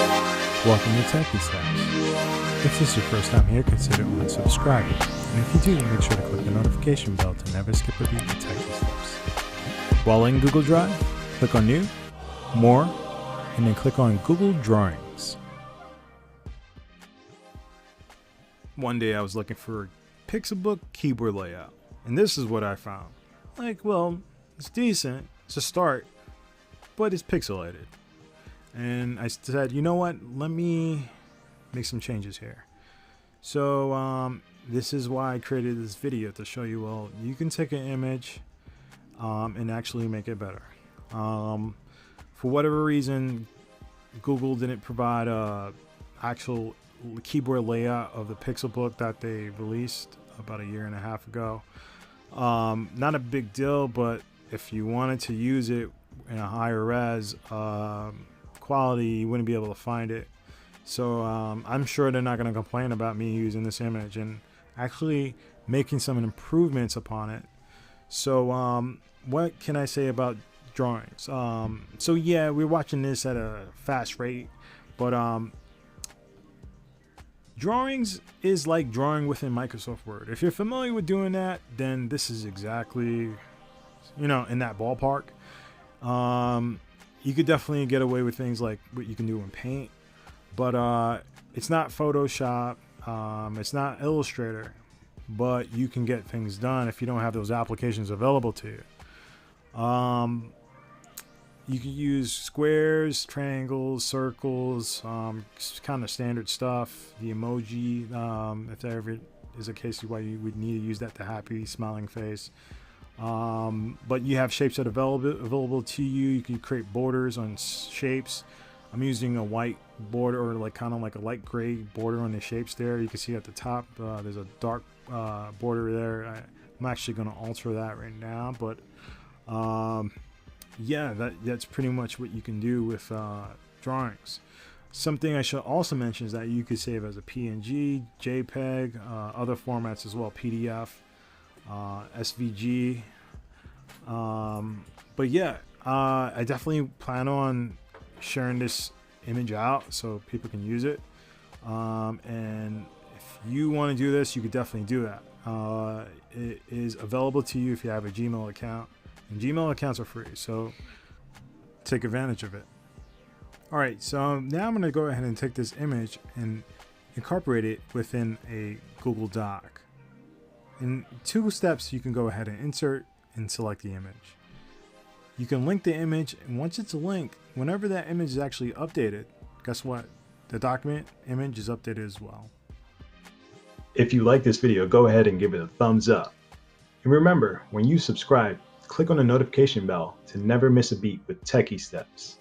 Welcome to Techie Steps. If this is your first time here, consider subscribing. And if you do, make sure to click the notification bell to never skip a beat with Techie Steps. While in Google Drive, click on New, More, and then click on Google Drawings. One day I was looking for a Pixelbook keyboard layout, and this is what I found. Like, well, it's decent, it's a start, but it's pixelated. And I said, you know what, let me make some changes here. So this is why I created this video, to show you, well, you can take an image and actually make it better. For whatever reason, Google didn't provide a actual keyboard layout of the Pixelbook that they released about a year and a half ago. Not a big deal, but if you wanted to use it in a higher res quality, you wouldn't be able to find it. So I'm sure they're not going to complain about me using this image and actually making some improvements upon it. So what can I say about drawings? So yeah, we're watching this at a fast rate, but drawings is like drawing within Microsoft Word. If you're familiar with doing that, then this is exactly, in that ballpark. You could definitely get away with things like what you can do in Paint, but it's not Photoshop, it's not Illustrator, but you can get things done if you don't have those applications available to you. You can use squares, triangles, circles, kind of standard stuff. The emoji, if there ever is a case why you would need to use that, the happy smiling face. But you have shapes that are available to you. You can create borders on shapes. I'm using a white border, or kind of like a light gray border on the shapes there. You can see at the top there's a dark border there. I'm actually going to alter that right now, but yeah, that's pretty much what you can do with drawings. Something I should also mention is that you could save as a PNG, JPEG, other formats as well, PDF, SVG. But yeah, I definitely plan on sharing this image out so people can use it. And if you want to do this, you could definitely do that. It is available to you if you have a Gmail account. And Gmail accounts are free, so take advantage of it. Alright, so now I'm going to go ahead and take this image and incorporate it within a Google Doc. In 2 steps, you can go ahead and insert and select the image. You can link the image, and once it's linked, whenever that image is actually updated, guess what? The document image is updated as well. If you like this video, go ahead and give it a thumbs up. And remember, when you subscribe, click on the notification bell to never miss a beat with Techie Steps.